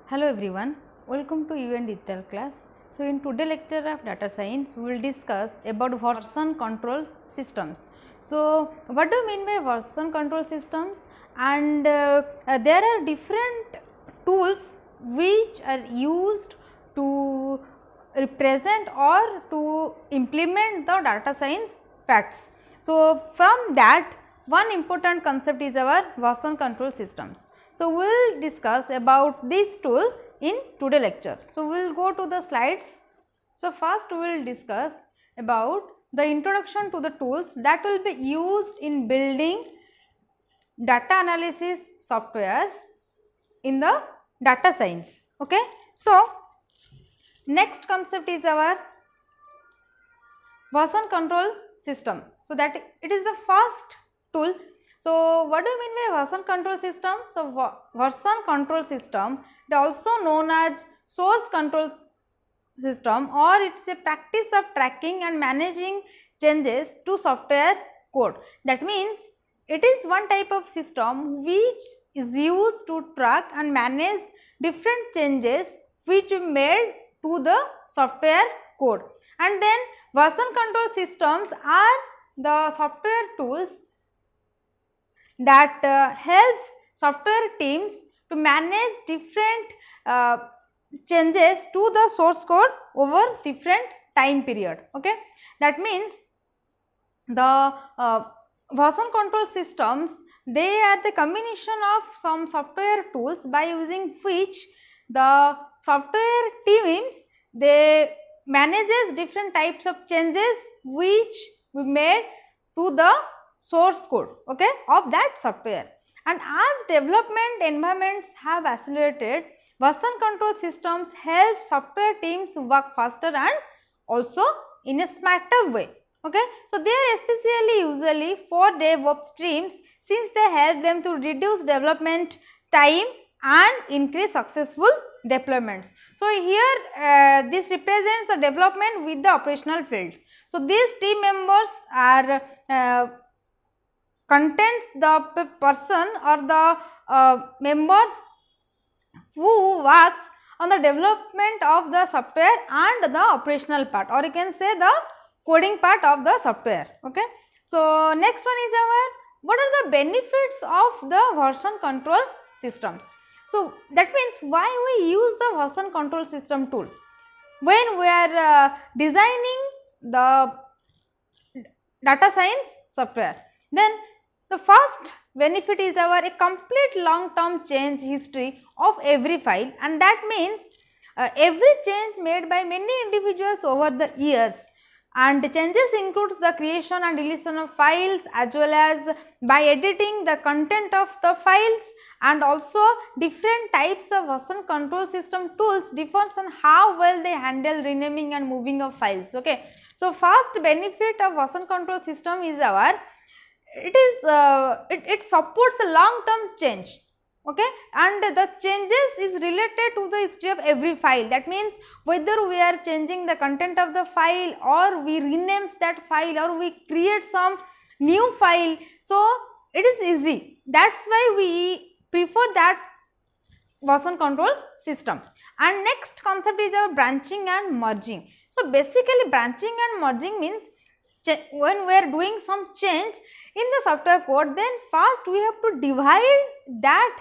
Hello everyone, welcome to UN Digital class. So, in today's lecture of data science, we will discuss about version control systems. So, what do you mean by version control systems? And there are different tools which are used to represent or to implement the data science facts. So, from that one important concept is our version control systems. So, we will discuss about this tool in today's lecture. So, we will go to the slides. So, first we will discuss about the introduction to the tools that will be used in building data analysis softwares in the data science. Okay. So, next concept is our version control system. So, that it is the first tool. So, what do you mean by version control system? So, version control system is also known as source control system, or it is a practice of tracking and managing changes to software code. That means, it is one type of system which is used to track and manage different changes which we made to the software code. And then version control systems are the software tools that help software teams to manage different changes to the source code over different time period. Okay. That means, the version control systems, they are the combination of some software tools by using which the software teams, they manages different types of changes which we made to the source code, okay, of that software. And as development environments have accelerated, version control systems help software teams work faster and also in a smarter way. Okay. So, they are especially usually for DevOps teams, since they help them to reduce development time and increase successful deployments. So, here this represents the development with the operational fields. So, these team members are contains the person or the members who works on the development of the software and the operational part, or you can say the coding part of the software. Okay. So, next one is our, what are the benefits of the version control systems? So, that means why we use the version control system tool when we are designing the data science software. Then the first benefit is our a complete long term change history of every file, and that means every change made by many individuals over the years, and the changes includes the creation and deletion of files as well as by editing the content of the files, and also different types of version control system tools depends on how well they handle renaming and moving of files. Okay. So, first benefit of version control system is our, it supports a long term change. Okay. And the changes is related to the history of every file. That means, whether we are changing the content of the file, or we renames that file, or we create some new file. So, it is easy. That is why we prefer that version control system. And next concept is our branching and merging. So, basically branching and merging means when we are doing some change in the software code, then first we have to divide that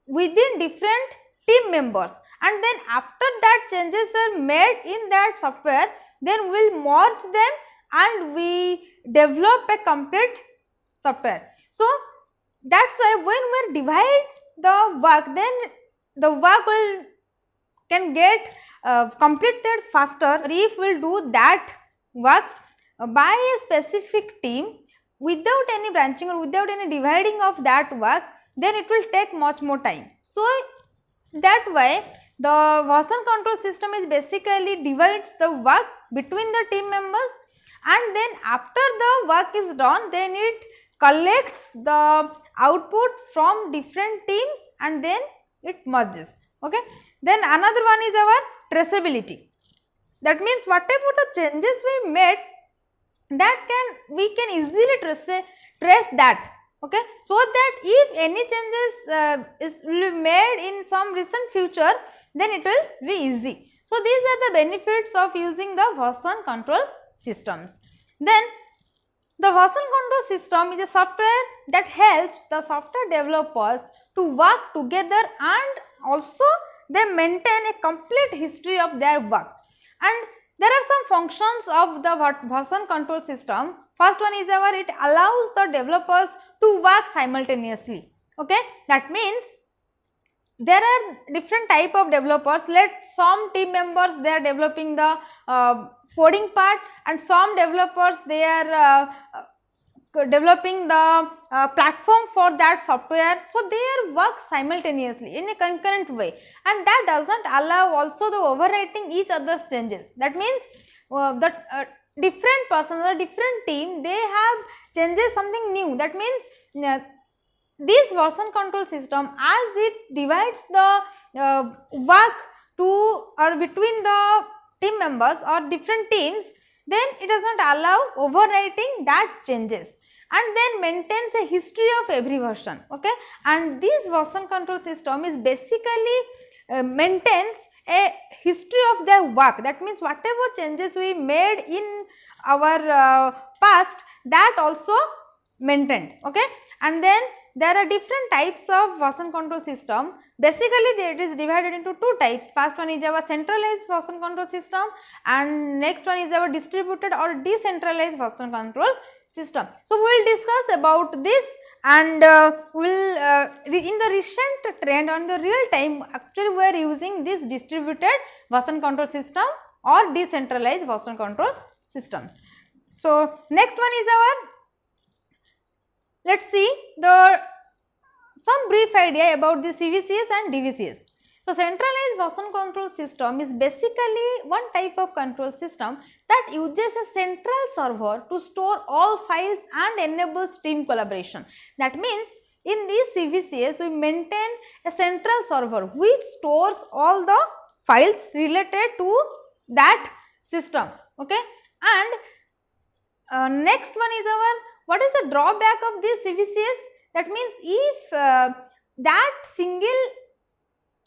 within different team members, and then after that changes are made in that software, then we will merge them and we develop a complete software. So, that is why when we divide the work, then the work can get completed faster if we will do that work by a specific team without any branching or without any dividing of that work, then it will take much more time. So, that way the version control system is basically divides the work between the team members, and then after the work is done, then it collects the output from different teams and then it merges. Okay. Then another one is our traceability. That means, whatever the changes we made, that we can easily trace that. okay, so that if any changes will be made in some recent future, then it will be easy. So these are the benefits of using the version control systems. Then the version control system is a software that helps the software developers to work together, and also they maintain a complete history of their work. And there are some functions of the version control system. First one is it allows the developers to work simultaneously. Okay, that means there are different type of developers. Let some team members they are developing the coding part, and some developers they are developing the platform for that software. So they work simultaneously in a concurrent way, and that does not allow also the overwriting each other's changes. That means the different person or different team they have changes something new. That means this version control system, as it divides the work to or between the team members or different teams, then it does not allow overwriting that changes, and then maintains a history of every version. Okay, and this version control system is basically maintains a history of their work. That means whatever changes we made in our past, that also maintained. Okay, and then there are different types of version control system. Basically it is divided into two types. First one is our centralized version control system, and next one is our distributed or decentralized version control system. So we will discuss about this, and we will in the recent trend on the real time, actually we are using this distributed version control system or decentralized version control systems. So next one is our, let's see some brief idea about the CVCS and DVCS. So centralized version control system is basically one type of control system that uses a central server to store all files and enables team collaboration. That means in these CVCS we maintain a central server which stores all the files related to that system. Okay, and next one is our, what is the drawback of this CVCS? That means if that single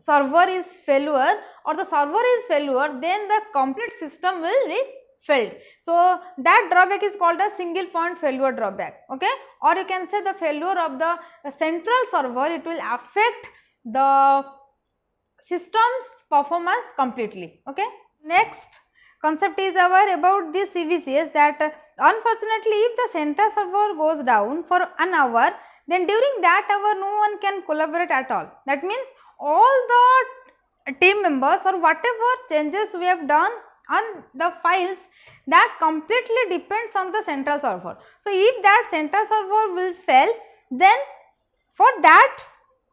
server is failure or the server is failure, then the complete system will be failed. So that drawback is called a single point failure drawback. Okay, or you can say the failure of the central server, it will affect the system's performance completely. Okay, next concept is our about this CVCS, that unfortunately if the central server goes down for an hour, then during that hour no one can collaborate at all. That means all the team members or whatever changes we have done on the files, that completely depends on the central server. So if that central server will fail, then for that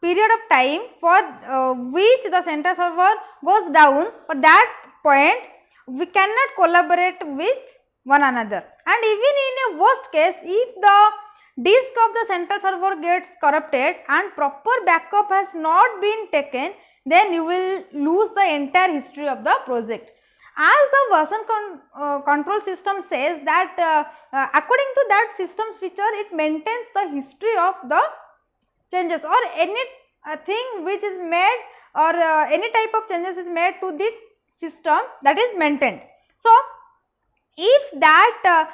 period of time for which the central server goes down, for that point we cannot collaborate with one another. And even in a worst case, if the disk of the central server gets corrupted and proper backup has not been taken, then you will lose the entire history of the project. As the version control system says that according to that system feature, it maintains the history of the changes or any thing which is made or any type of changes is made to the system, that is maintained. So if that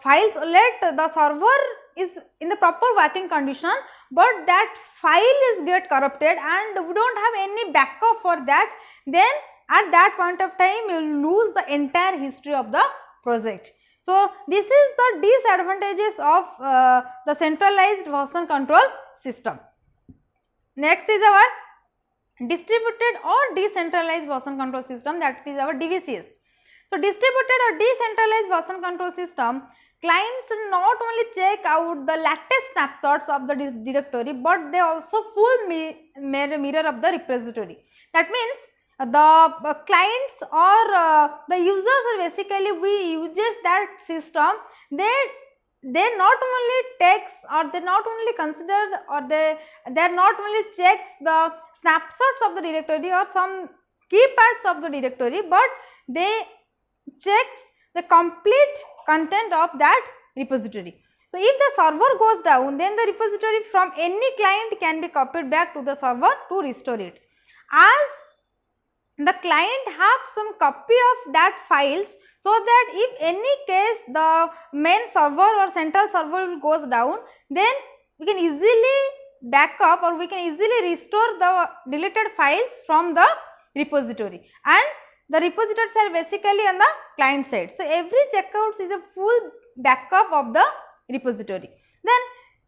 files, let the server is in the proper working condition, but that file is get corrupted and we don't have any backup for that, then at that point of time you will lose the entire history of the project. So this is the disadvantages of the centralized version control system. Next is our distributed or decentralized version control system, that is our DVCS. So distributed or decentralized version control system, clients not only check out the latest snapshots of the directory, but they also full mirror of the repository. That means the clients or the users are basically we uses that system, they not only takes or they not only consider or they not only checks the snapshots of the directory or some key parts of the directory, but they checks the complete content of that repository. So, if the server goes down, then the repository from any client can be copied back to the server to restore it. As the client have some copy of that files, so that if any case the main server or central server goes down, then we can easily back up or we can easily restore the deleted files from the repository, and the repositories are basically on the client side. So, every checkout is a full backup of the repository. Then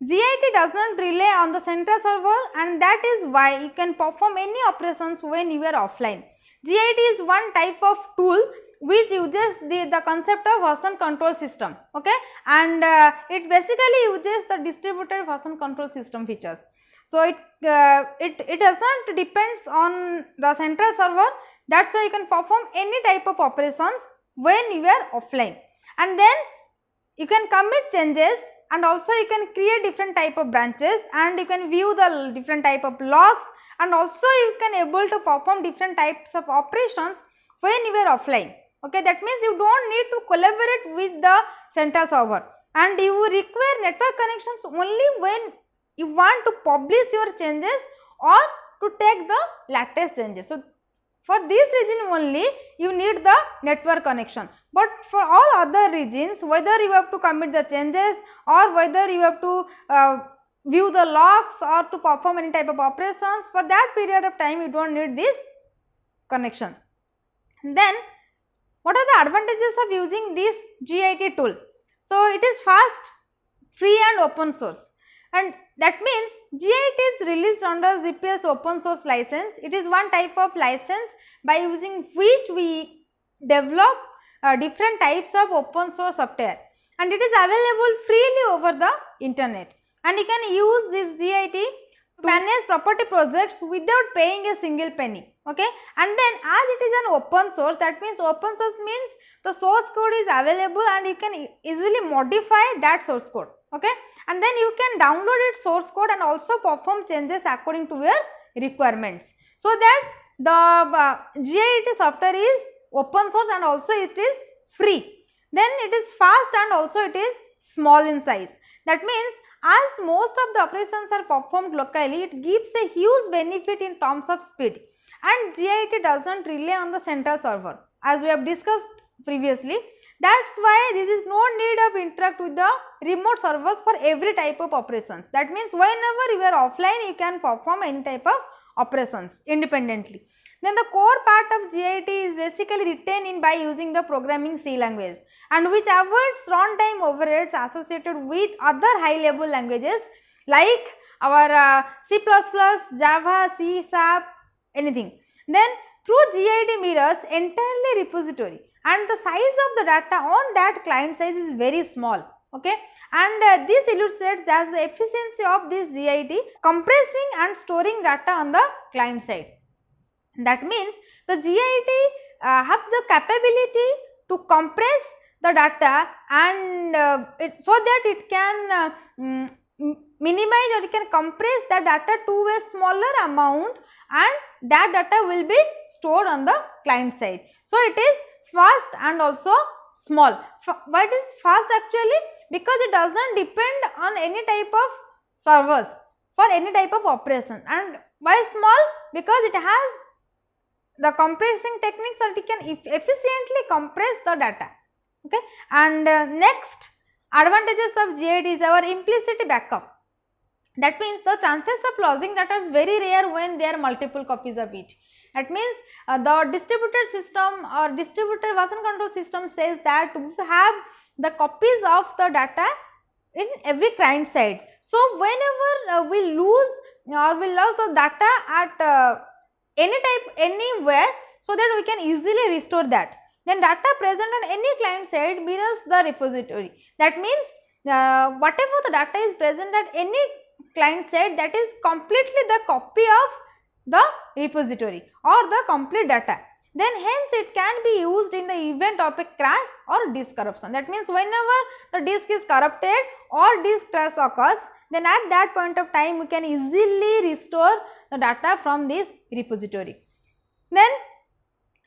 GIT does not rely on the central server, and that is why you can perform any operations when you are offline. GIT is one type of tool which uses the concept of version control system, okay, and it basically uses the distributed version control system features. So, it does not depends on the central server. That is why you can perform any type of operations when you are offline, and then you can commit changes, and also you can create different type of branches, and you can view the different type of logs, and also you can able to perform different types of operations when you are offline. Okay, that means you do not need to collaborate with the central server, and you require network connections only when you want to publish your changes or to take the latest changes. So, for this region only you need the network connection, but for all other regions, whether you have to commit the changes or whether you have to view the logs or to perform any type of operations, for that period of time you do not need this connection. Then what are the advantages of using this GIT tool? So, it is fast, free and open source, and that means GIT is released under ZPS open source license. It is one type of license by using which we develop different types of open source software, and it is available freely over the internet, and you can use this GIT to manage property projects without paying a single penny. Okay, and then as it is an open source, that means open source means the source code is available and you can easily modify that source code. Okay, and then you can download its source code and also perform changes according to your requirements, so that the GIT software is open source and also it is free. Then it is fast and also it is small in size. That means as most of the operations are performed locally, it gives a huge benefit in terms of speed, and GIT does not rely on the central server as we have discussed previously. That is why there is no need of interact with the remote servers for every type of operations. That means whenever you are offline, you can perform any type of operations independently. Then the core part of GIT is basically written in by using the programming C language, and which avoids runtime overheads associated with other high level languages like our C++, Java, C, SAP, anything. Then through GIT mirrors entirely repository, and the size of the data on that client size is very small. Okay, and this illustrates that the efficiency of this GIT compressing and storing data on the client side. That means the GIT have the capability to compress the data, and so that it can minimize or it can compress the data to a smaller amount, and that data will be stored on the client side. So, it is fast and also small. Why it is fast actually? Because it does not depend on any type of servers for any type of operation. And why small? Because it has the compressing techniques that it can efficiently compress the data. Okay, and next advantages of GIT is our implicit backup. That means the chances of losing data is very rare when there are multiple copies of it. That means the distributed system or distributed version control system says that we have the copies of the data in every client side. So, whenever we lose or we lose the data at anywhere, so that we can easily restore that. Then data present on any client side mirrors the repository. That means whatever the data is present at any client side, that is completely the copy of the repository or the complete data. Then hence it can be used in the event of a crash or disk corruption. That means whenever the disk is corrupted or disk crash occurs, then at that point of time we can easily restore the data from this repository. Then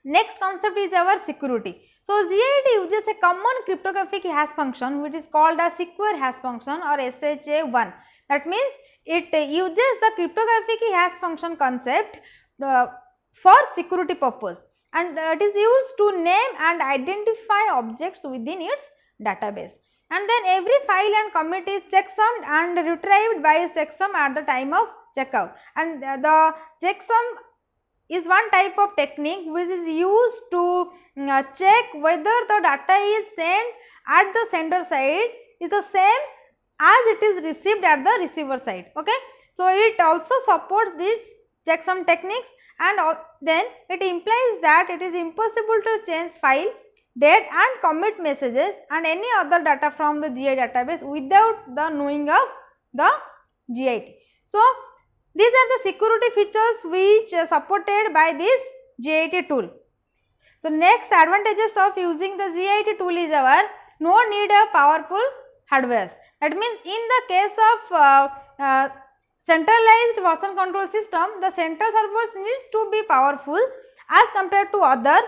next concept is our security. So GIT uses a common cryptographic hash function which is called a secure hash function or SHA-1. That means it uses the cryptographic hash function concept for security purpose, and it is used to name and identify objects within its database. And then every file and commit is checksummed and retrieved by checksum at the time of checkout, and the checksum is one type of technique which is used to check whether the data is sent at the sender side is the same as it is received at the receiver side. Okay. So, it also supports these checksum techniques, and then it implies that it is impossible to change file, date and commit messages and any other data from the GIT database without the knowing of the GIT. So, these are the security features which are supported by this GIT tool. So, next advantages of using the GIT tool is our no need of powerful hardware. That means in the case of centralized version control system, the central servers needs to be powerful as compared to other,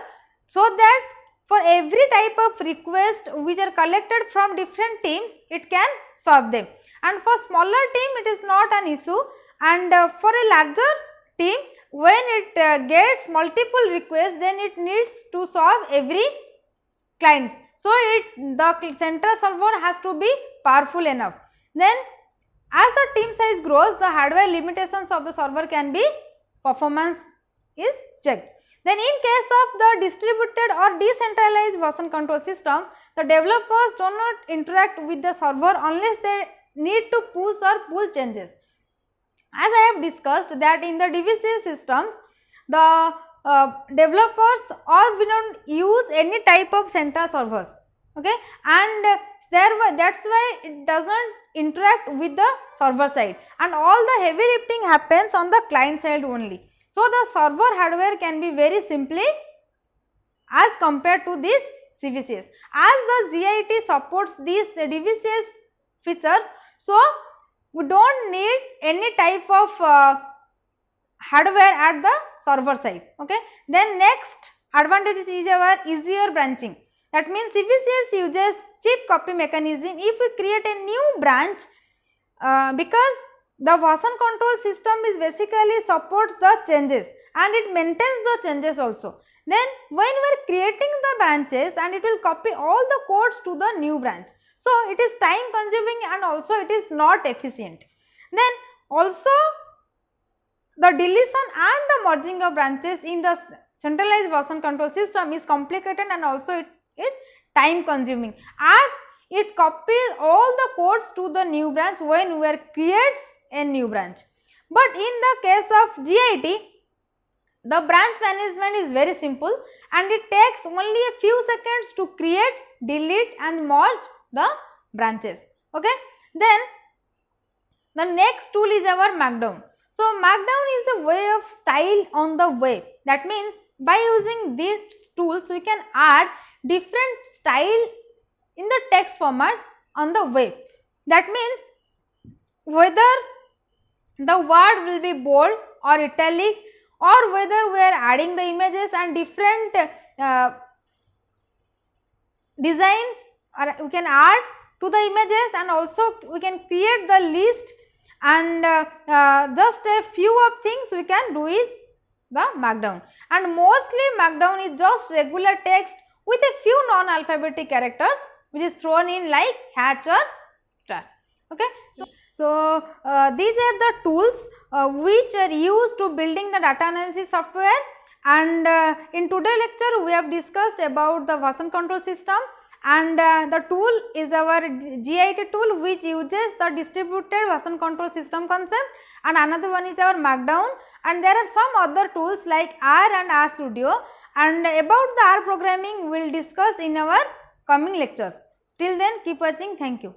so that for every type of request which are collected from different teams, it can solve them. And for smaller team, it is not an issue, and for a larger team, when it gets multiple requests, then it needs to solve every clients. So, the central server has to be powerful enough. Then as the team size grows, the hardware limitations of the server can be performance is checked. Then in case of the distributed or decentralized version control system, the developers do not interact with the server unless they need to push or pull changes. As I have discussed that in the DVCS systems, the developers or we don't use any type of central servers, okay, and that's why it does not interact with the server side, and all the heavy lifting happens on the client side only. So, the server hardware can be very simply as compared to this CVCS. As the GIT supports these DVCS features, so we do not need any type of hardware at the server side. Okay. Then next advantage is our easier branching. That means CVCS uses chip copy mechanism. If we create a new branch, because the version control system is basically supports the changes and it maintains the changes also. Then when we are creating the branches, and it will copy all the codes to the new branch. So, it is time consuming and also it is not efficient. Then also the deletion and the merging of branches in the centralized version control system is complicated, and also it is time consuming, and it copies all the codes to the new branch when we creates a new branch. But in the case of GIT, the branch management is very simple and it takes only a few seconds to create, delete and merge the branches. Okay. Then the next tool is our Markdown. So, Markdown is a way of style on the web. That means by using these tools, we can add different style in the text format on the web. That means whether the word will be bold or italic, or whether we are adding the images and different designs, or we can add to the images, and also we can create the list, and just a few of things we can do with the Markdown. And mostly Markdown is just regular text with a few non-alphabetic characters which is thrown in like hatch or star. Okay. So, these are the tools which are used to building the data analysis software, and in today's lecture we have discussed about the version control system, and the tool is our GIT tool which uses the distributed version control system concept, and another one is our Markdown, and there are some other tools like R and RStudio, and about the R programming we will discuss in our coming lectures. Till then, keep watching. Thank you.